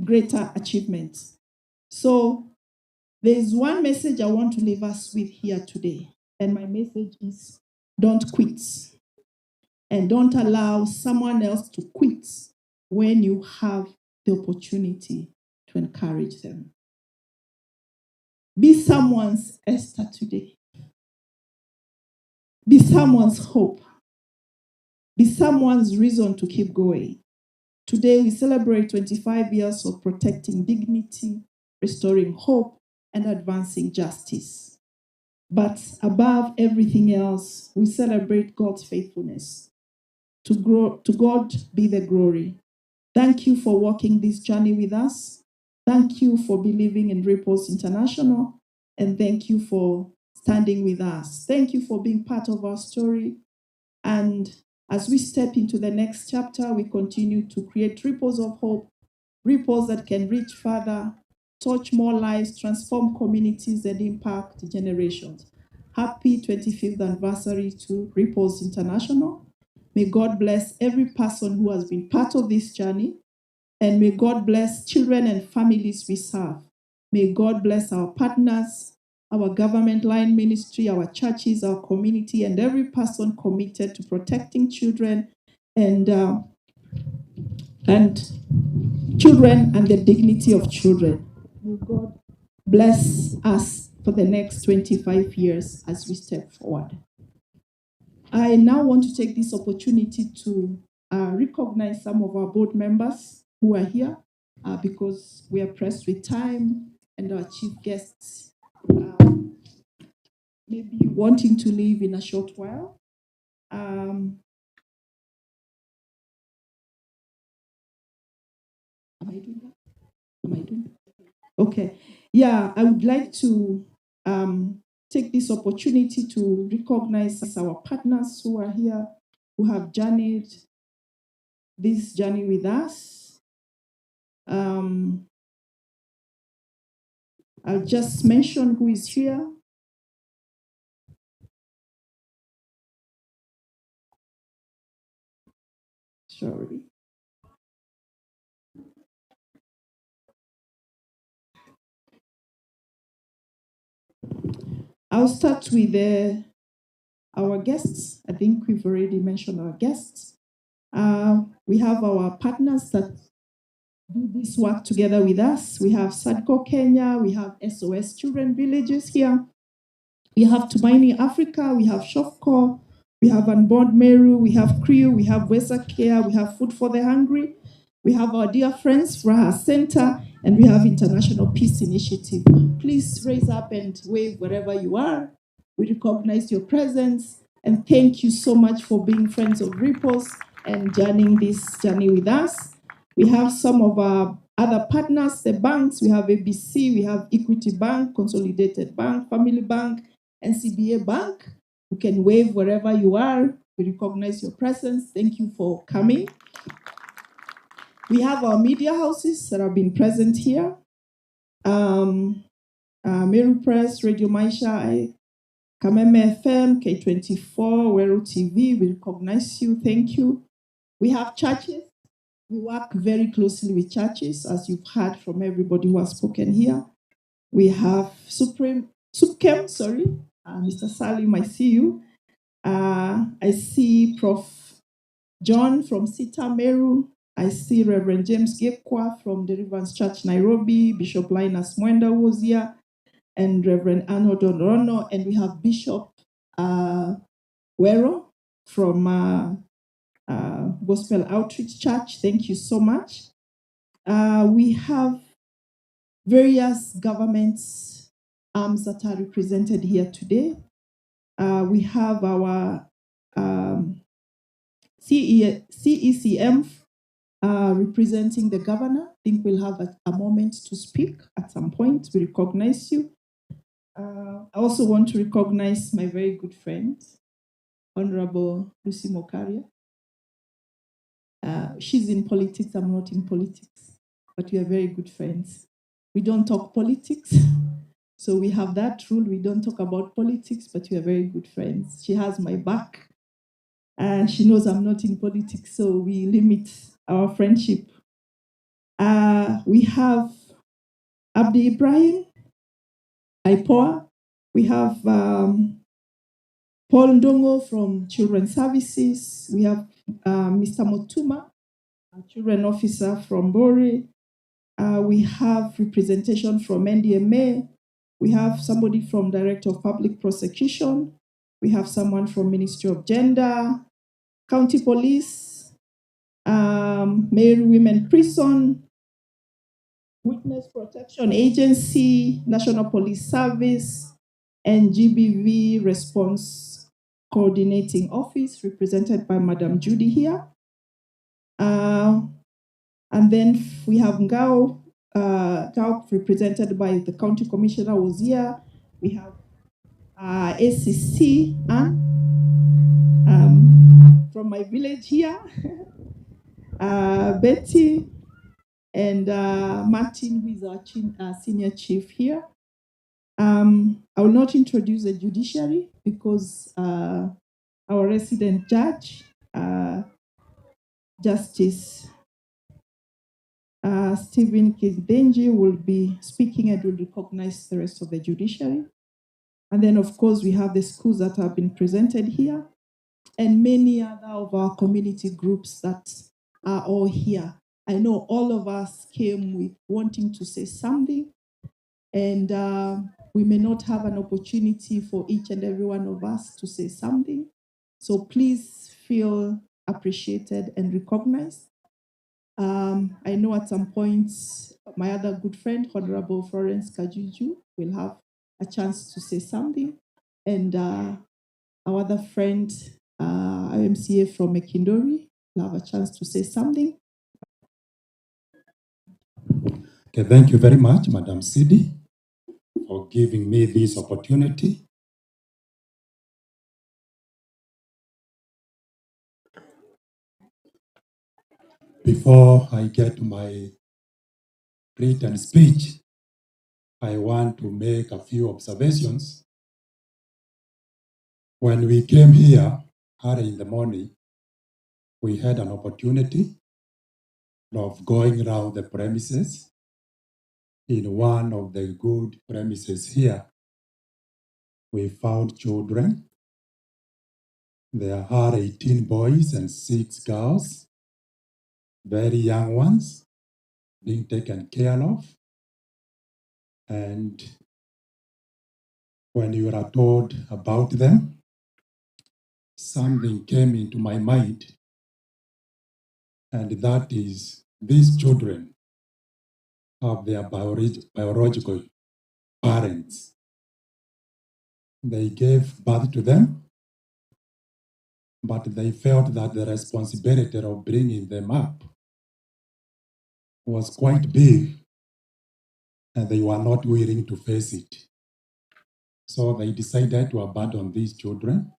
greater achievements. So there's one message I want to leave us with here today. And my message is don't quit. And don't allow someone else to quit when you have the opportunity to encourage them. Be someone's Esther today. Be someone's hope. Be someone's reason to keep going. Today we celebrate 25 years of protecting dignity, restoring hope, and advancing justice. But above everything else, we celebrate God's faithfulness. To God be the glory. Thank you for walking this journey with us. Thank you for believing in Ripples International. And thank you for standing with us. Thank you for being part of our story. And as we step into the next chapter, we continue to create ripples of hope, ripples that can reach further, touch more lives, transform communities, and impact generations. Happy 25th anniversary to Ripples International. May God bless every person who has been part of this journey. And may God bless children and families we serve. May God bless our partners, our government line ministry, our churches, our community, and every person committed to protecting children and children and the dignity of children. May God bless us for the next 25 years as we step forward. I now want to take this opportunity to recognize some of our board members who are here because we are pressed with time and our chief guests may be wanting to leave in a short while. Am I doing that? Am I doing that? Okay. Yeah, I would like to take this opportunity to recognize our partners who are here, who have journeyed this journey with us. I'll just mention who is here. Sorry. I'll start with our guests. I think we've already mentioned our guests. We have our partners that do this work together with us. We have Sadco Kenya, we have SOS Children Villages here. We have Tumaini Africa, we have Shofco, we have Unborn Meru, we have Crew, we have Wesa Care, we have Food for the Hungry, we have our dear friends, Raha Center, and we have International Peace Initiative. Please raise up and wave wherever you are. We recognize your presence, and thank you so much for being friends of Ripples and journeying this journey with us. We have some of our other partners, the banks. We have ABC, we have Equity Bank, Consolidated Bank, Family Bank, and CBA Bank. You can wave wherever you are. We recognize your presence. Thank you for coming. We have our media houses that have been present here. Meru Press, Radio Maisha, Kameme FM, K24, Weru TV. We recognize you. Thank you. We have churches. We work very closely with churches, as you've heard from everybody who has spoken here. We have SUPKEM, Mr. Salim, I see you. I see Prof. John from Sita Meru. I see Reverend James Gekwa from Deliverance Church, Nairobi, Bishop Linus Mwenda was here, and Reverend Arnold Orono, and we have Bishop Wero from Gospel Outreach Church. Thank you so much. We have various governments arms that are represented here today. We have our CECM representing the governor. I think we'll have a moment to speak at some point. We recognize you. I also want to recognize my very good friend, Honorable Lucy Mokaria. She's in politics, I'm not in politics, but we are very good friends. We don't talk politics, so we have that rule. We don't talk about politics, but we are very good friends. She has my back, and she knows I'm not in politics, so we limit our friendship. We have Abdi Ibrahim, IPOA. We have Paul Ndongo from Children's Services. We have Mr. Motuma, a children officer from Bori. We have representation from NDMA. We have somebody from Director of Public Prosecution. We have someone from Ministry of Gender, County Police, Male Women Prison, Witness Protection Agency, National Police Service, and GBV Response Coordinating Office, represented by Madam Judy here. And then we have Ngao, represented by the County Commissioner was here. We have ACC, from my village here, Betty, and Martin, who is our senior chief here. I will not introduce the judiciary because our resident judge, Justice Stephen Kidenji, will be speaking and will recognize the rest of the judiciary. And then, of course, we have the schools that have been presented here and many other of our community groups that are all here. I know all of us came with wanting to say something, and we may not have an opportunity for each and every one of us to say something. So please feel appreciated and recognized. I know at some point, my other good friend, Honorable Florence Kajuju, will have a chance to say something. And our other friend, IMCA from Mekindori, will have a chance to say something. Okay, thank you very much, Madam Sidi, for giving me this opportunity. Before I get to my written speech, I want to make a few observations. When we came here early in the morning, we had an opportunity of going around the premises. In one of the good premises here, we found children. There are 18 boys and 6 girls, very young ones, being taken care of. And when you are told about them, something came into my mind, and that is these children have their biological parents. They gave birth to them, but they felt that the responsibility of bringing them up was quite big, and they were not willing to face it. So they decided to abandon these children,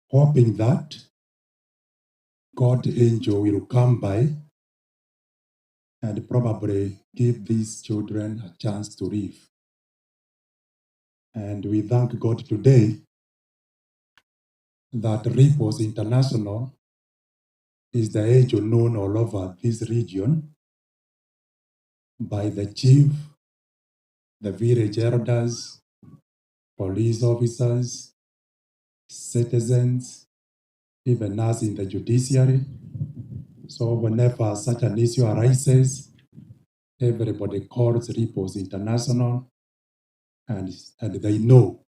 hoping that God's angel will come by and probably give these children a chance to live. And we thank God today that Ripples International is the angel known all over this region by the chief, the village elders, police officers, citizens, even us in the judiciary. So whenever such an issue arises, everybody calls Ripples International, and they know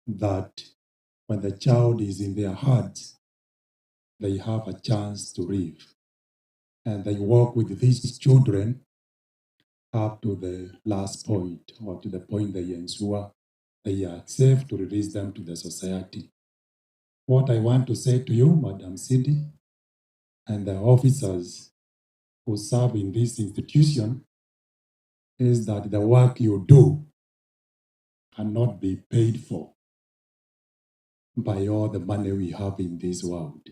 that when the child is in their hearts, they have a chance to live. And they work with these children up to the last point, or to the point they ensure they are safe to release them to the society. What I want to say to you, Madam Sidi, and the officers who serve in this institution, is that the work you do cannot be paid for by all the money we have in this world.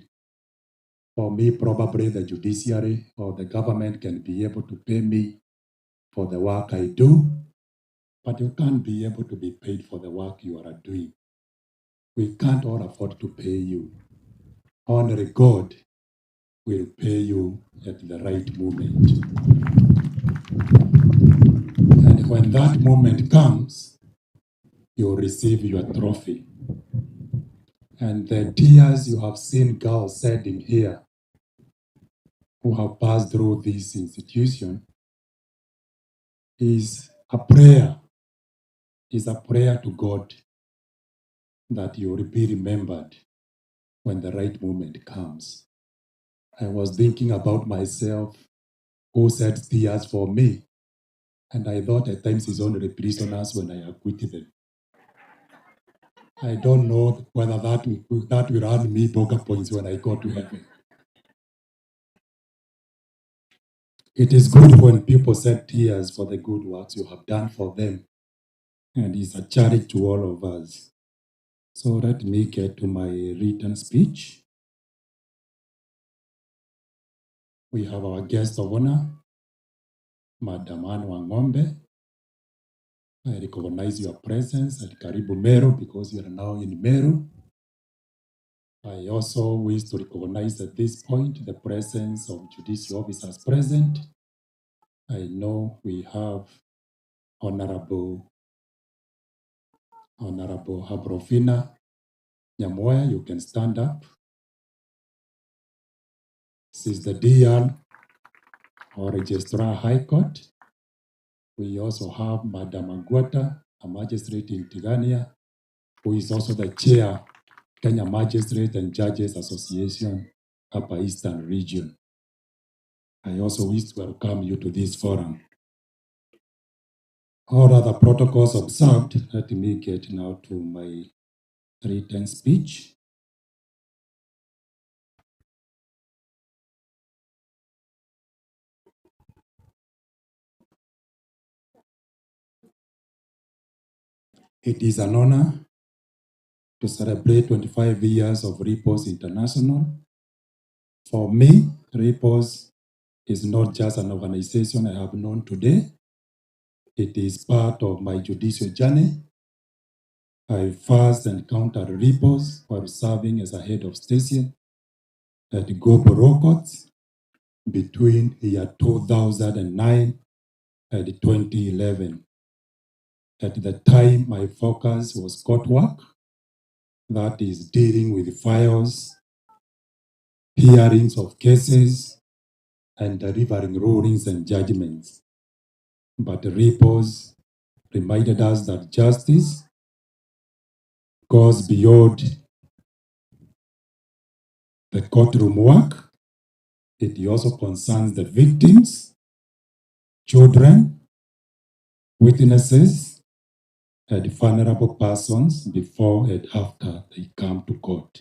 For me, probably the judiciary or the government can be able to pay me for the work I do, but you can't be able to be paid for the work you are doing. We can't all afford to pay you. Only God will pay you at the right moment. moment comes, you'll receive your trophy. And the tears you have seen girls shedding here who have passed through this institution is a prayer to God that you will be remembered when the right moment comes. I was thinking about myself, who shed tears for me, and I thought at times it's only prisoners when I acquit them. I don't know whether that will earn me burger points when I go to heaven. It is good when people shed tears for the good works you have done for them, and it's a charity to all of us. So let me get to my written speech. We have our guest of honor, Madam Anne Wangombe. I recognize your presence at Karibu Meru because you are now in Meru. I also wish to recognize at this point the presence of judicial officers present. I know we have Honorable Habrofina Nyamoya. You can stand up. Sister Dian, our Registrar High Court. We also have Madam Agwata, a magistrate in Tigania, who is also the chair, Kenya Magistrate and Judges Association, Upper Eastern Region. I also wish to welcome you to this forum. All other protocols observed, let me get now to my written speech. It is an honor to celebrate 25 years of Repose International. For me, Repose is not just an organization I have known today. It is part of my judicial journey. I first encountered Repose while serving as a head of station at Gobo Records between the year 2009 and 2011. At the time, my focus was court work, that is dealing with files, hearings of cases, and delivering rulings and judgments. But Repose reminded us that justice goes beyond the courtroom work. It also concerns the victims, children, witnesses, and vulnerable persons before and after they come to court.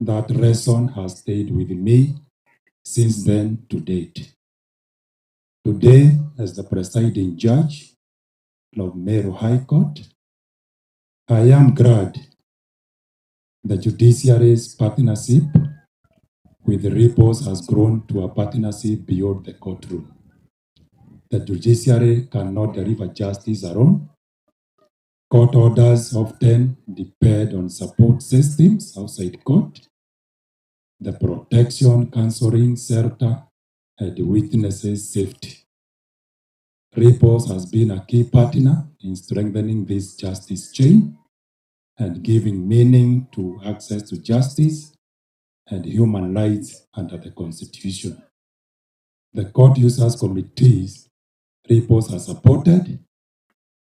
That lesson has stayed with me since then to date. Today, as the presiding judge of Meru High Court, I am glad the judiciary's partnership with Repose has grown to a partnership beyond the courtroom. The judiciary cannot deliver justice alone. Court orders often depend on support systems outside court, the protection, counseling, shelter, and witnesses' safety. Repose has been a key partner in strengthening this justice chain and giving meaning to access to justice and human rights under the Constitution. The Court Users Committees Repose has supported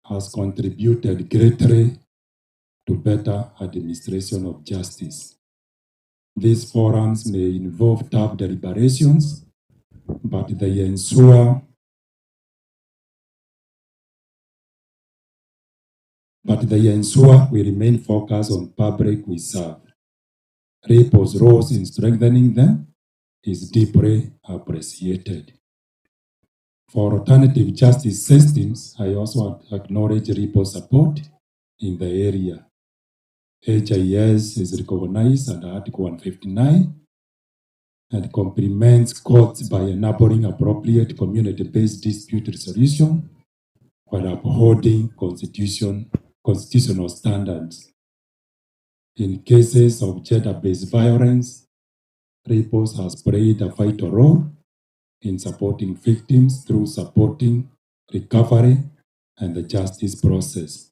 has contributed greatly to better administration of justice. These forums may involve tough deliberations, but they ensure we remain focused on public we serve. Repo's role in strengthening them is deeply appreciated. For alternative justice systems, I also acknowledge Repo's support in the area. HIS is recognized under Article 159 and complements courts by enabling appropriate community-based dispute resolution while upholding constitutional standards. In cases of gender-based violence, Repose has played a vital role in supporting victims through supporting recovery and the justice process.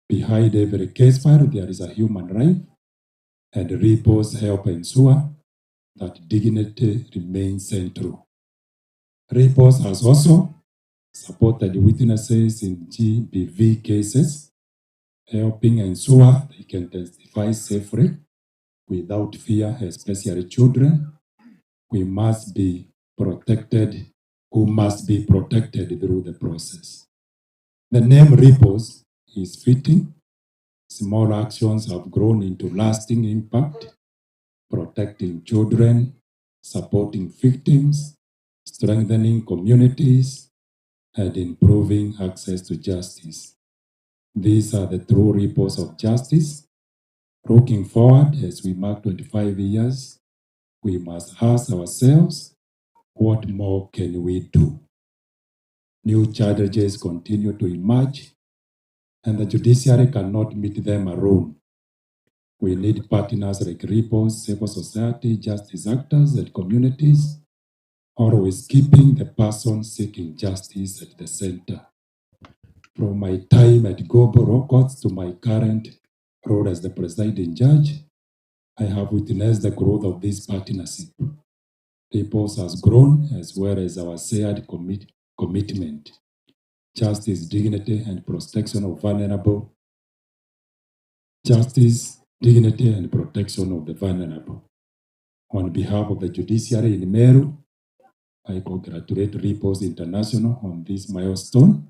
Behind every case file, there is a human right, and repos help ensure that dignity remains central. Repos has also supported witnesses in GBV cases, helping ensure they can testify safely without fear, especially children. We must be protected, who must be protected through the process. The name repos is fitting. Small actions have grown into lasting impact, protecting children, supporting victims, strengthening communities, and improving access to justice. These are the true repos of justice. Looking forward, as we mark 25 years, we must ask ourselves, what more can we do? New challenges continue to emerge, and the judiciary cannot meet them alone. We need partners like repos, civil society, justice actors, and communities, always keeping the person seeking justice at the center. From my time at Global Law Courts to my current role as the presiding judge, I have witnessed the growth of this partnership. Repos has grown as well as our shared commitment. Justice, dignity, and protection of vulnerable. Justice, dignity, and protection of the vulnerable. On behalf of the judiciary in Meru, I congratulate Repos International on this milestone.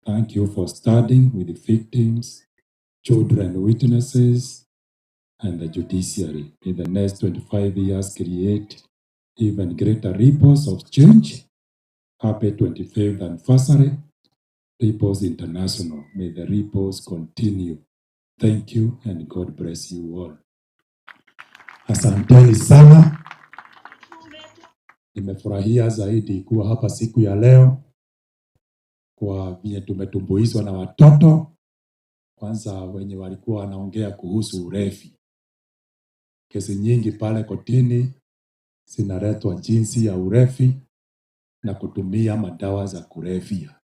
Thank you for standing with the victims, children, witnesses, and the judiciary. In the next 25 years, create even greater repos of change. Happy 25th anniversary, Repos International. May the repos continue. Thank you and God bless you all. Asanteni sana. Nimefurahia zaidi kuwa hapa siku ya leo kwa vile tumetumbuizwa na watoto. Kwanza wenye walikuwa wanaongea kuhusu ulevi. Kesi nyingi pale kotini zinaletwa jinsi ya ulevi na kutumia madawa za kulevya.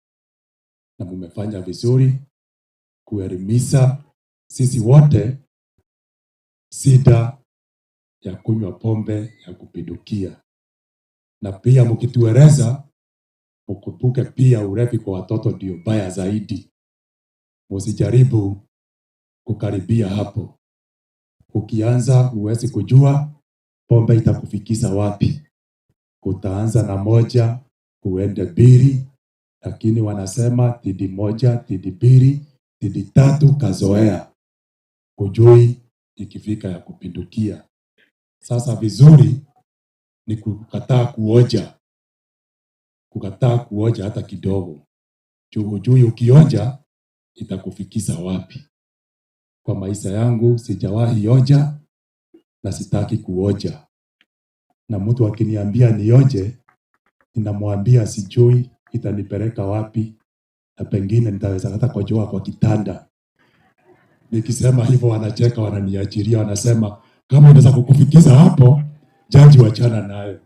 Na mumefanya vizuri kuelimisha sisi wote shida ya kunywa pombe ya kupindukia. Na pia mkitueleza mkumbuke pia ulevi kwa watoto ndio baya zaidi. Msijaribu kukaribia hapo. Ukianza huwezi kujua pombe itakufikisha wapi. Utaanza na moja, uende mbili, lakini wanasema tidi moja, tidi mbili, tidi tatu kazoea. Hujui ikifika ya kupindukia. Sasa vizuri ni kukataa kuoja. Kukataa kuoja hata kidogo. Hujui ukioja itakufikisha wapi. Kwa maisha yangu sijawahi oja na sitaki kuoja. Na mtu akiniambia nioje, ninamwambia sijui itanipeleka wapi na pengine nitaweza hata kujoa kwa kitanda. Nikisema hivyo wanacheka, wananiachilia, wanasema kama inaweza kukufikisha hapo, jaji wachana nayo.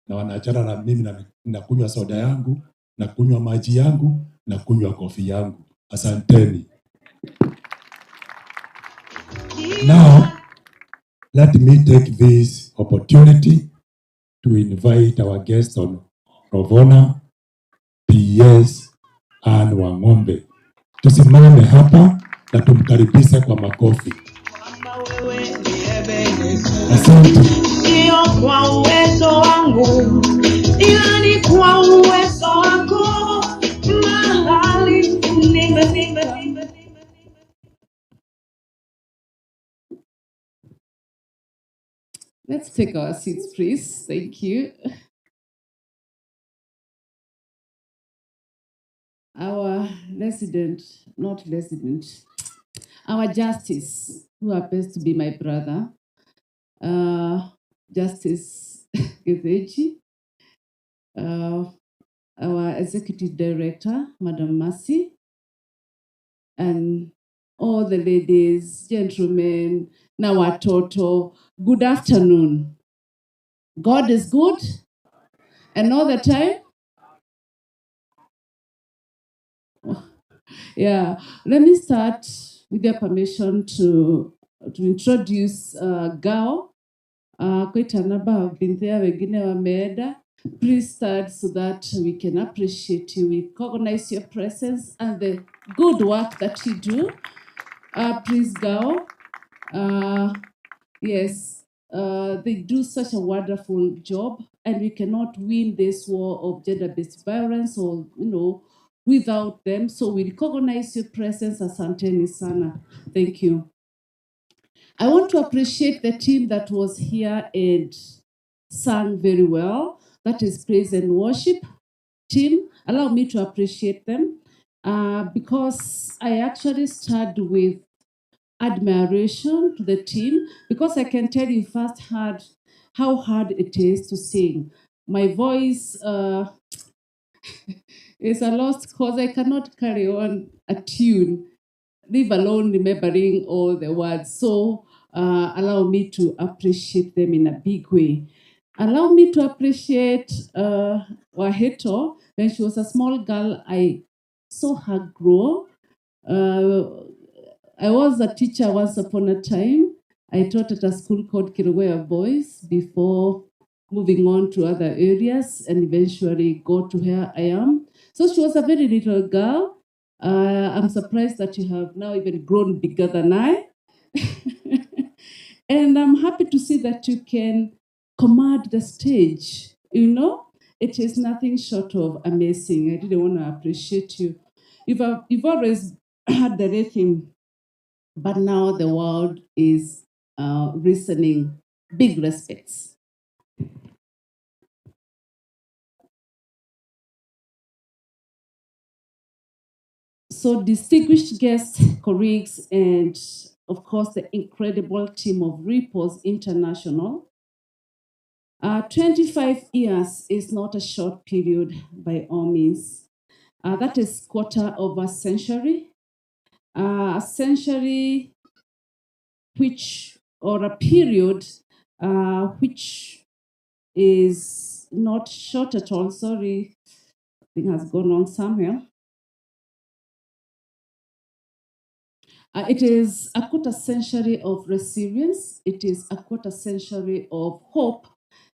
Na wanaachana na mimi na nakunywa soda yangu, na kunywa maji yangu, na kunywa kofi yangu. Asanteni. Now, let me take this opportunity to invite our guest on Rovona, PS Anne Wang'ombe. Tusimame hapa na tumkaribishe kwa makofi. Asante. Sio kwa uwezo wangu, ila ni kwa uwezo wako. Mahali Let's take our seats, please. Thank you. Our our justice, who happens to be my brother, Justice Gethechi, our executive director, Madam Mercy, and all the ladies, gentlemen, na watoto, good afternoon. God is good, and all the time. Yeah, let me start with your permission to introduce Gao. Quite a number have been there, wengine wameenda. Please start so that we can appreciate you. We recognize your presence and the good work that you do. Please Gao. Yes, they do such a wonderful job, and we cannot win this war of gender-based violence or, without them. So we recognize your presence, Asanteni Sana. Thank you. I want to appreciate the team that was here and sang very well. That is praise and worship team. Allow me to appreciate them because I actually started with admiration to the team because I can tell you firsthand how hard it is to sing. My voice is a lost cause. I cannot carry on a tune, leave alone remembering all the words. So allow me to appreciate them in a big way. Allow me to appreciate Waheto. When she was a small girl, I saw her grow. I was a teacher once upon a time. I taught at a school called Kirugoya Boys before moving on to other areas and eventually got to where I am. So she was a very little girl. I'm surprised that you have now even grown bigger than I. And I'm happy to see that you can command the stage. It is nothing short of amazing. I really want to appreciate you. You've always had the rhythm, but now the world is listening. Big respects. So distinguished guests, colleagues, and of course the incredible team of Ripples International. 25 years is not a short period by all means. That is quarter of a century. A century or a period which is not short at all. Sorry, thing has gone on somewhere. It is a quarter century of resilience. It is a quarter century of hope.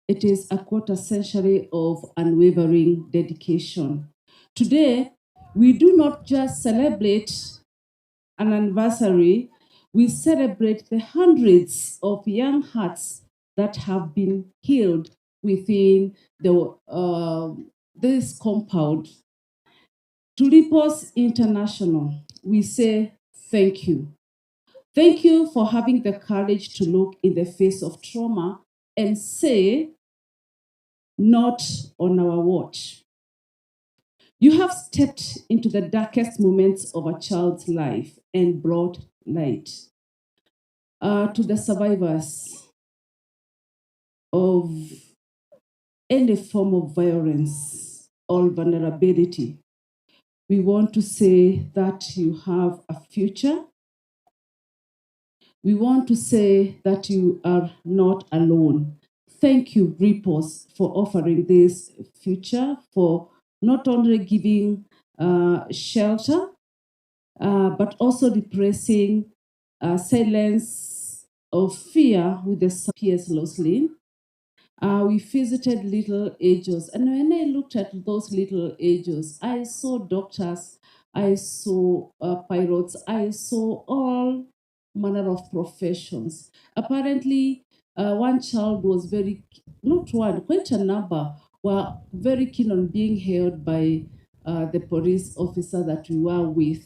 It is a quarter century of unwavering dedication. Today, we do not just celebrate an anniversary, we celebrate the hundreds of young hearts that have been healed within this compound. To Ripples International, we say thank you. Thank you for having the courage to look in the face of trauma and say, not on our watch. You have stepped into the darkest moments of a child's life and brought light. To the survivors of any form of violence or vulnerability, we want to say that you have a future. We want to say that you are not alone. Thank you, Ripples, for offering this future, for not only giving shelter, but also replacing silence of fear with the P.S. Loslin. We visited Little Angels, and when I looked at those Little Angels, I saw doctors, I saw pilots, I saw all manner of professions. Apparently, one child was quite a number were very keen on being held by the police officer that we were with.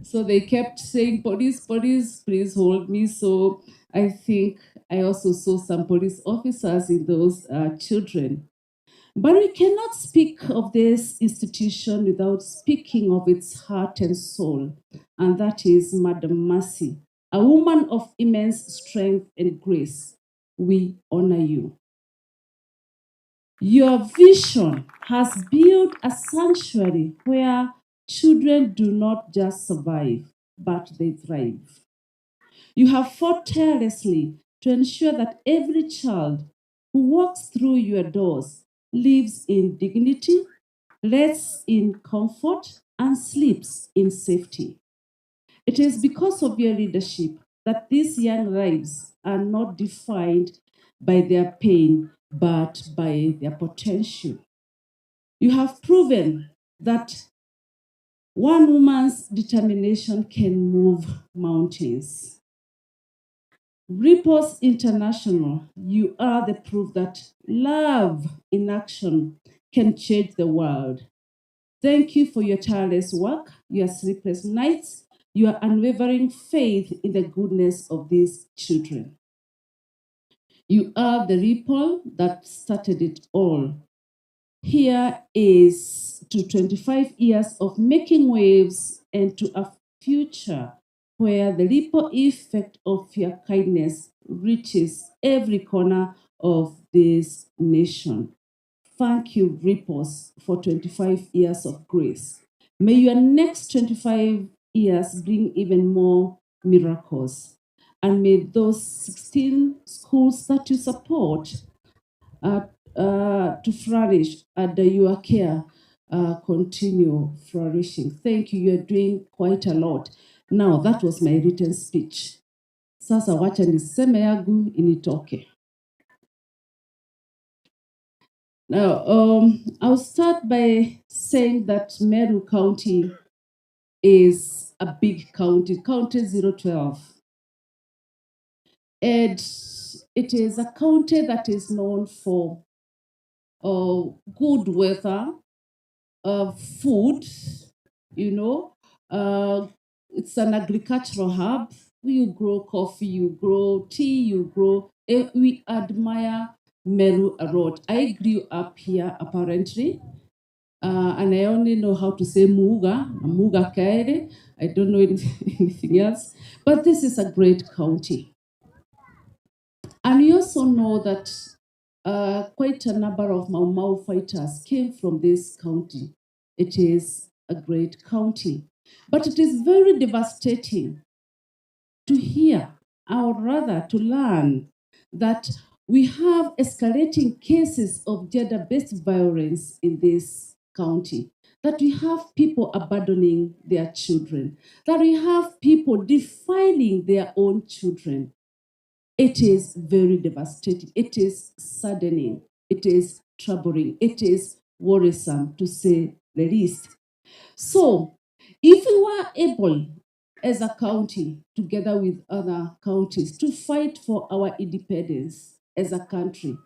So they kept saying, police, police, please hold me. So I think I also saw some police officers in those children. But we cannot speak of this institution without speaking of its heart and soul, and that is Madam Mercy, a woman of immense strength and grace. We honor you. Your vision has built a sanctuary where children do not just survive, but they thrive. You have fought tirelessly to ensure that every child who walks through your doors lives in dignity, rests in comfort, and sleeps in safety. It is because of your leadership that these young lives are not defined by their pain, but by their potential. You have proven that one woman's determination can move mountains. Ripples International, you are the proof that love in action can change the world. Thank you for your tireless work, your sleepless nights, your unwavering faith in the goodness of these children. You are the ripple that started it all. Here is to 25 years of making waves and to a future where the ripple effect of your kindness reaches every corner of this nation. Thank you, Ripples, for 25 years of grace. May your next 25 years bring even more miracles. And may those 16 schools that you support to flourish under your care continue flourishing. Thank you. You're doing quite a lot. Now, that was my written speech. Sasa wacha niseme yangu initoke. Now, I'll start by saying that Meru County is a big county, County 012. And it is a county that is known for good weather, food, you know. It's an agricultural hub. You grow coffee, you grow tea, you grow. We admire Meru a lot. I grew up here apparently, and I only know how to say Muga Kaere. I don't know anything else. But this is a great county. And we also know that quite a number of Mau Mau fighters came from this county. It is a great county. But it is very devastating to hear, or rather to learn, that we have escalating cases of gender-based violence in this county, that we have people abandoning their children, that we have people defiling their own children. It is very devastating. It is saddening. It is troubling. It is worrisome, to say the least. So, if we were able as a county, together with other counties, to fight for our independence as a country,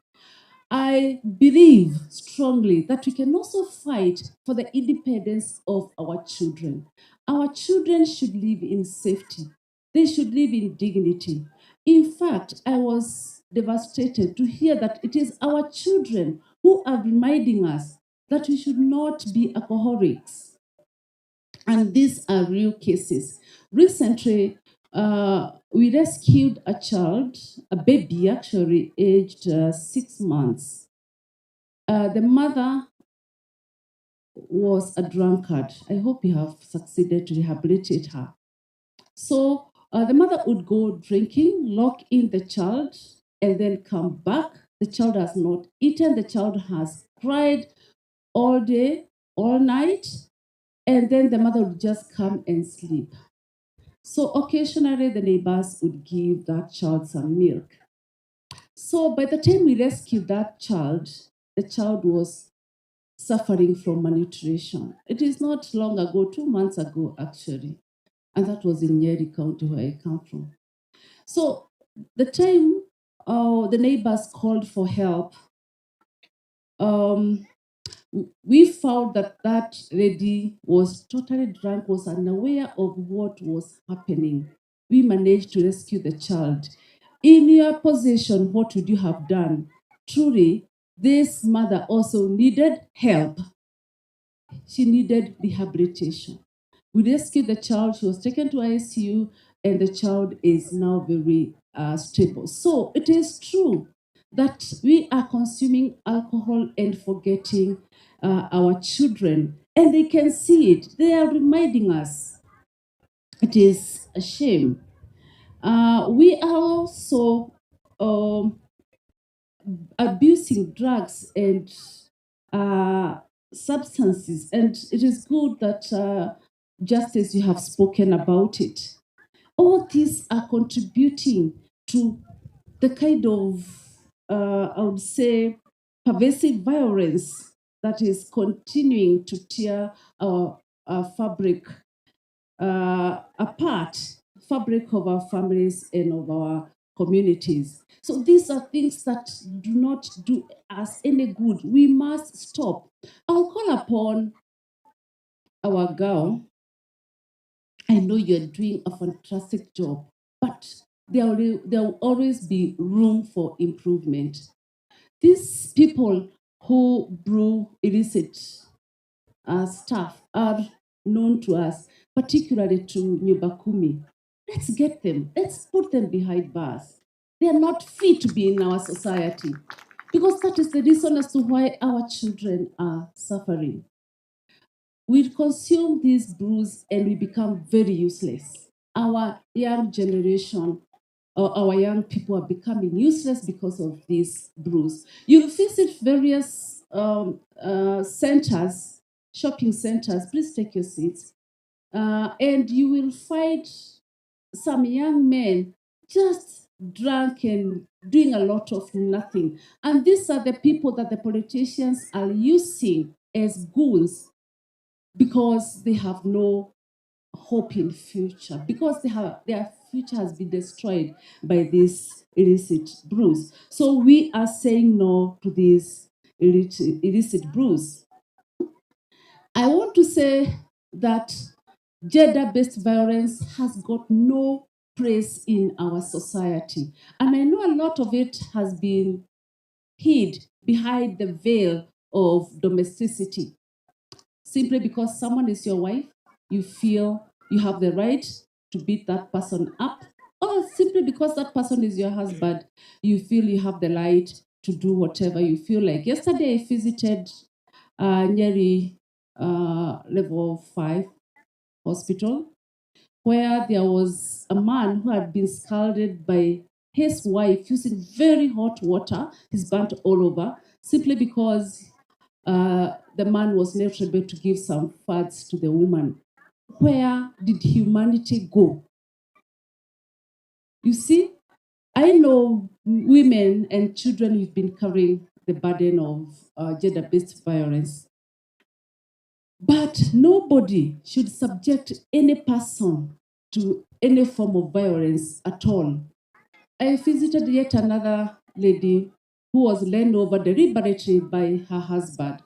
I believe strongly that we can also fight for the independence of our children. Our children should live in safety. They should live in dignity. In fact, I was devastated to hear that it is our children who are reminding us that we should not be alcoholics. And these are real cases. Recently, we rescued a child, a baby actually, aged 6 months. The mother was a drunkard. I hope we have succeeded to rehabilitate her. So the mother would go drinking, lock in the child, and then come back. The child has not eaten. The child has cried all day, all night, and then the mother would just come and sleep. So occasionally the neighbors would give that child some milk. So by the time we rescued that child, the child was suffering from malnutrition. It is not long ago, 2 months ago actually, and that was in Nyeri County where I come from. So the time the neighbors called for help, we found that that lady was totally drunk, was unaware of what was happening. We managed to rescue the child. In your position, what would you have done? Truly, this mother also needed help. She needed rehabilitation. We rescued the child. She was taken to ICU, and the child is now very stable. So it is true that we are consuming alcohol and forgetting our children, and they can see it. They are reminding us. It is a shame. We are also abusing drugs and substances, and it is good that just as you have spoken about it, all these are contributing to the kind of, I would say, pervasive violence that is continuing to tear our fabric apart, fabric of our families and of our communities. So these are things that do not do us any good. We must stop. I'll call upon our girl. I know you're doing a fantastic job, but there will always be room for improvement. These people who brew illicit stuff are known to us, particularly to Nyubakumi. Let's get them. Let's put them behind bars. They are not fit to be in our society, because that is the reason as to why our children are suffering. We consume these brews and we become very useless. Our young generation, or our young people, are becoming useless because of these brews. You'll visit various centers, shopping centers. Please take your seats. And you will find some young men just drunk and doing a lot of nothing. And these are the people that the politicians are using as goons, because they have no hope in future, because their future has been destroyed by this illicit brews. So we are saying no to these illicit brews. I want to say that gender-based violence has got no place in our society. And I know a lot of it has been hid behind the veil of domesticity. Simply because someone is your wife, you feel you have the right to beat that person up, or simply because that person is your husband, you feel you have the right to do whatever you feel like. Yesterday, I visited Nyeri Level 5 hospital, where there was a man who had been scalded by his wife using very hot water. He's burnt all over, simply because the man was not able to give some fads to the woman. Where did humanity go? You see, I know women and children who've been carrying the burden of gender-based violence. But nobody should subject any person to any form of violence at all. I visited yet another lady who was laid over deliberately by her husband,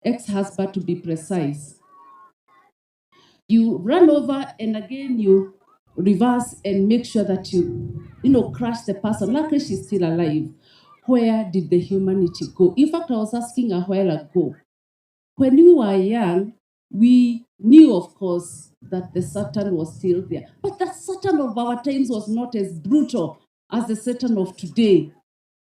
ex-husband to be precise. You run over and again you reverse and make sure that you crush the person. Luckily, she's still alive. Where did the humanity go? In fact, I was asking a while ago, when we were young, we knew, of course, that the Satan was still there. But the Satan of our times was not as brutal as the Satan of today.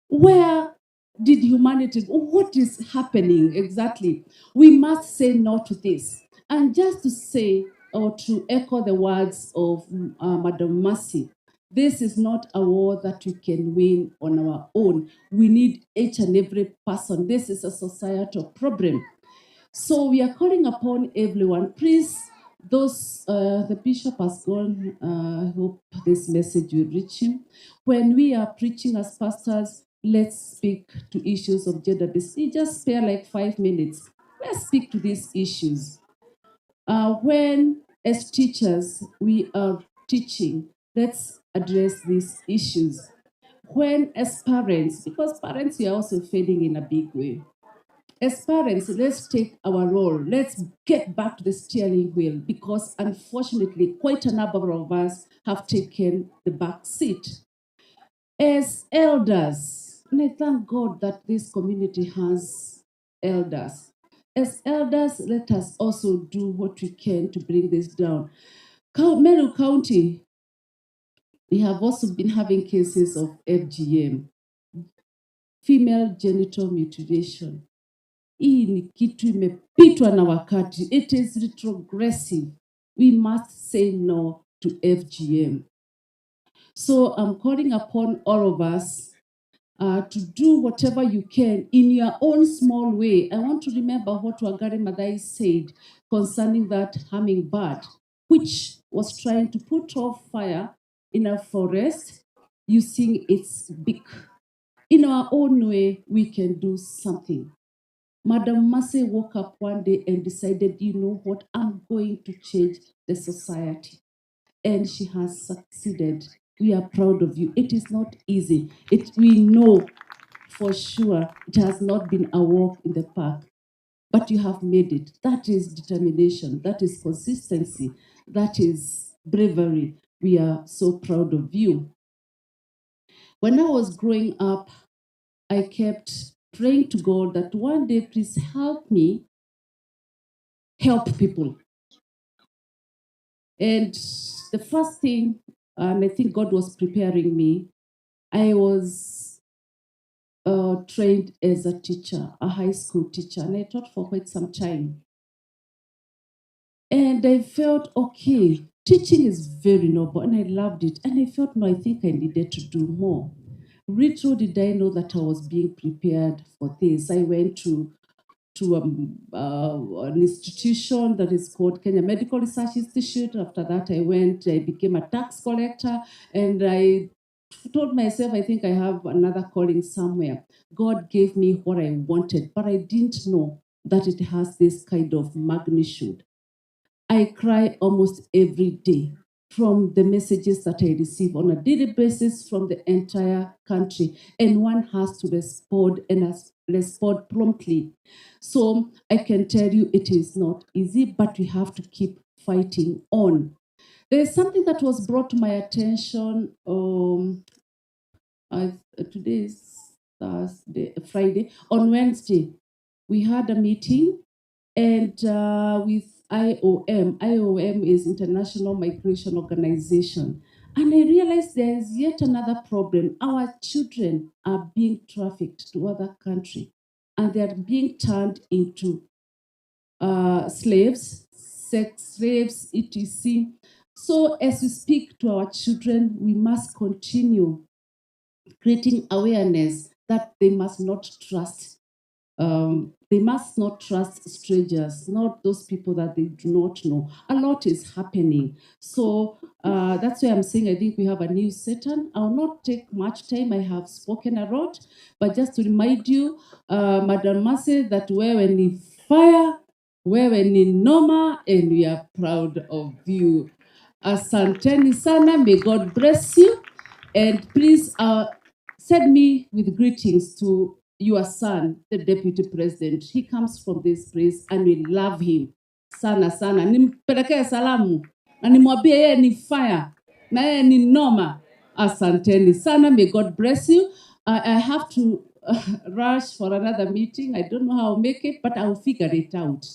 Where did humanity go? What is happening exactly? We must say no to this. And just to say, or to echo the words of Madam Mercy, this is not a war that we can win on our own. We need each and every person. This is a societal problem. So we are calling upon everyone. Please, the bishop has gone. I hope this message will reach him. When we are preaching as pastors, let's speak to issues of gender-based. Just spare like 5 minutes. Let's speak to these issues. When, as teachers, we are teaching, let's address these issues. When, as parents, because parents are also failing in a big way. As parents, let's take our role. Let's get back to the steering wheel, because unfortunately, quite a number of us have taken the back seat. As elders, and I thank God that this community has elders. As elders, let us also do what we can to bring this down. Meru County, we have also been having cases of FGM, female genital mutilation. Hii ni kitu imepitwa na wakati. It is retrogressive. We must say no to FGM. So I'm calling upon all of us, to do whatever you can in your own small way. I want to remember what Wangari Maathai said concerning that hummingbird, which was trying to put off fire in a forest using its beak. In our own way, we can do something. Madam Massey woke up one day and decided, you know what, I'm going to change the society. And she has succeeded. We are proud of you. It is not easy. We know for sure it has not been a walk in the park, but you have made it. That is determination. That is consistency. That is bravery. We are so proud of you. When I was growing up, I kept praying to God that one day, please help me help people. And the first thing, and I think God was preparing me, I was trained as a teacher, a high school teacher, and I taught for quite some time. And I felt, okay, teaching is very noble, and I loved it. And I felt, no, I think I needed to do more. Little did I know that I was being prepared for this. I went to an institution that is called Kenya Medical Research Institute. After that, I became a tax collector, and I told myself, I think I have another calling somewhere. God gave me what I wanted, but I didn't know that it has this kind of magnitude. I cry almost every day from the messages that I receive on a daily basis from the entire country, and one has to respond and respond promptly. So I can tell you it is not easy, but we have to keep fighting on. There is something that was brought to my attention. Today is Friday. On Wednesday, we had a meeting, and with IOM. IOM is International Migration Organization. And I realized there is yet another problem. Our children are being trafficked to other countries, and they are being turned into slaves, sex slaves, etc. So as we speak to our children, we must continue creating awareness that they must not trust. They must not trust strangers, not those people that they do not know. A lot is happening. So that's why I'm saying I think we have a new Satan. I'll not take much time. I have spoken a lot, but just to remind you, Madam Massey, that wewe ni fire, wewe ni noma, and we are proud of you. Asanteni sana. May God bless you. And please send me with greetings to your son, the deputy president. He comes from this place and we love him sana sana. Nimpelekee salamu na nimwambie yeye ni fire na yeye ni noma. Asanteni sana. May God bless you. I have to rush for another meeting. I don't know how I'll make it, but I'll figure it out.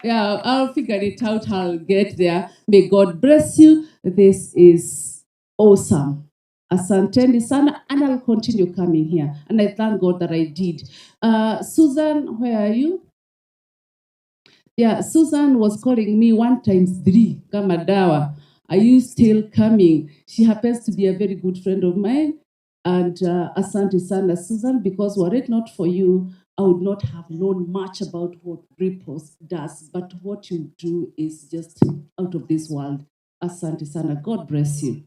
Yeah, I'll figure it out. I'll get there. May God bless you. This is awesome. Asanteni sana, and I'll continue coming here. And I thank God that I did. Susan, where are you? Yeah, Susan was calling me 1 times 3, kama dawa. Are you still coming? She happens to be a very good friend of mine. And asante sana, Susan, because were it not for you, I would not have known much about what Ripples does. But what you do is just out of this world. Asante sana. God bless you.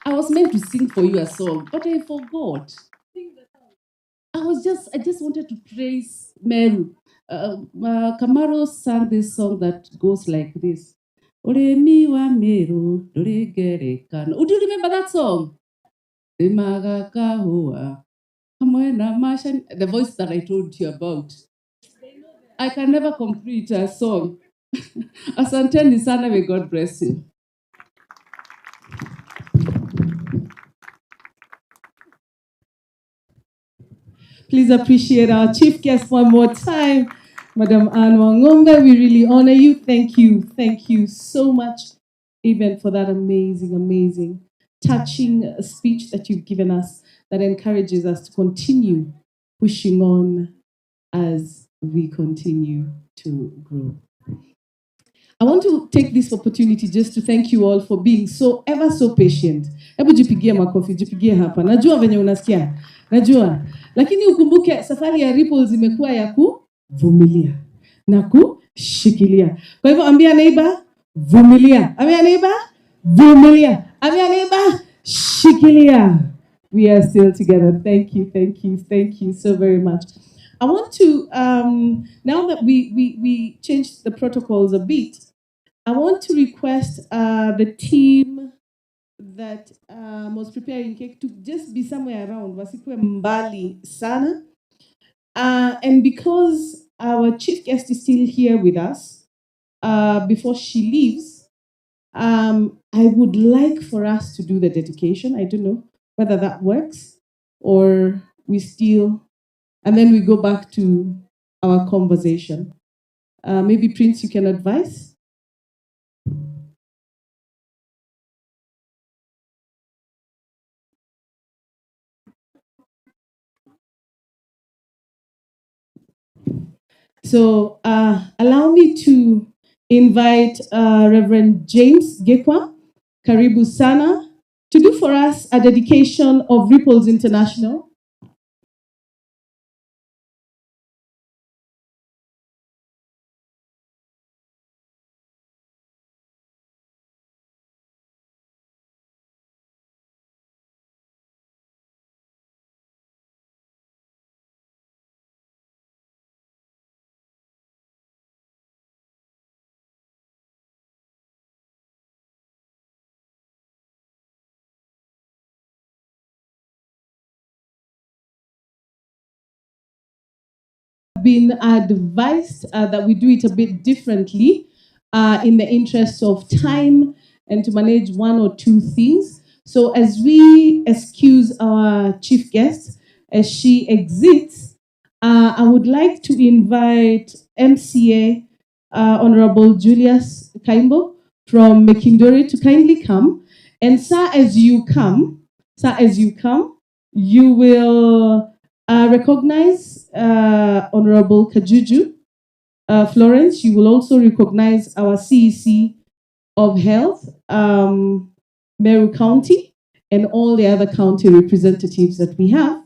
I was meant to sing for you a song, but I forgot. I just wanted to praise Meru. Kamaro sang this song that goes like this. Ore mi wa Meru, dore gere kano. Would you remember that song? The voice that I told you about. I can never complete a song. Asanteni sana, may God bless you. Please appreciate our chief guest one more time, Madam Anne Wangombe. We really honor you. Thank you so much, even for that amazing, touching speech that you've given us that encourages us to continue pushing on as we continue to grow. I want to take this opportunity just to thank you all for being so ever so patient. Hebu jipigie makofi, jipigie hapa. Najua venye unasikia. Najua. Lakini ukumbuke safari ya Ripples imekuwa ya kuvumilia na kushikilia. Kwa hivyo ambia neighbor, vumilia. Ambia neighbor, vumilia. Ambia neighbor, shikilia. We are still together. Thank you so very much. I want to, now that we changed the protocols a bit, I want to request the team that was preparing cake to just be somewhere around, wasikwe mbali sana. And because our chief guest is still here with us, before she leaves, I would like for us to do the dedication. I don't know whether that works or we still, and then we go back to our conversation. Maybe Prince, you can advise? So allow me to invite Reverend James Gekwa, Karibu Sana, to do for us a dedication of Ripples International. Been advised that we do it a bit differently in the interest of time and to manage one or two things. So as we excuse our chief guest as she exits, I would like to invite MCA Honorable Julius Kaimbo from Mekindori to kindly come. And sir, as you come, you will recognize Honorable Kajuju Florence. You will also recognize our CEC of Health, Meru County, and all the other county representatives that we have.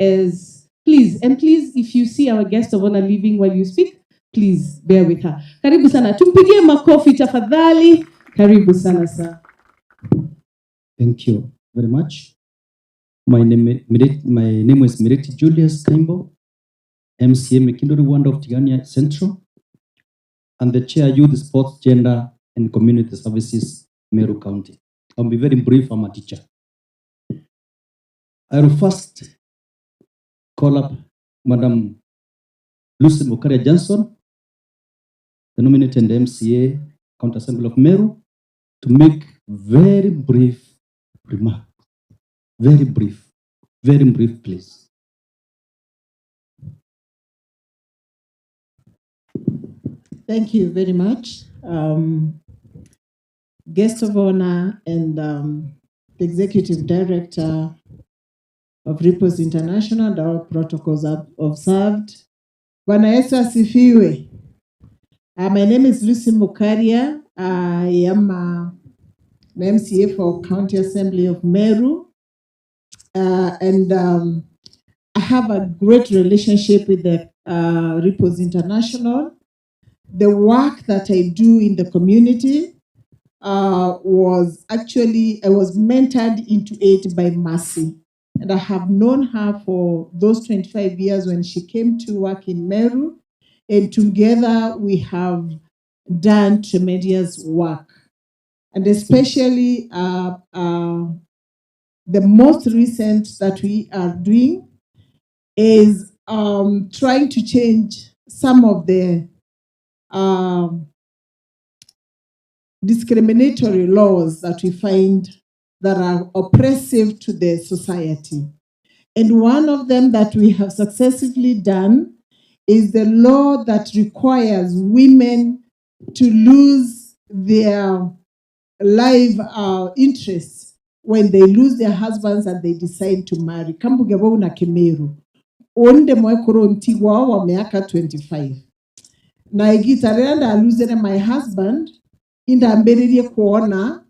As please, if you see our guest of honor leaving while you speak, please bear with her. Karibu sana. Tumpigie makofi tafadhali. Karibu sana, sir. Thank you very much. My name is Mireti Julius Kaimbo, MCA Mekindori Ward of Tigania Central, and the Chair Youth Sports, Gender and Community Services, Meru County. I'll be very brief. I'm a teacher. I will first call up Madam Lucy Mukaria Johnson, the nominated MCA, County Assembly of Meru, to make very brief remarks. Very brief, please. Thank you very much. Guest of honor and the Executive Director of Ripples International, the protocols are observed. Bwana Yesu asifiwe. My name is Lucy Mukaria. I am an MCA for County Assembly of Meru. And I have a great relationship with the Ripples International. The work that I do in the community I was mentored into it by Mercy. And I have known her for those 25 years when she came to work in Meru. And together we have done tremendous work. And especially the most recent that we are doing is trying to change some of the discriminatory laws that we find that are oppressive to the society. And one of them that we have successfully done is the law that requires women to lose their life interests when they lose their husbands and they decide to marry. Kambugebo na Kemeru. Onde mwekoro ntigwa wa miaka 25. na igita rĩrĩa ndaluzire my husband indambĩrĩrie kuona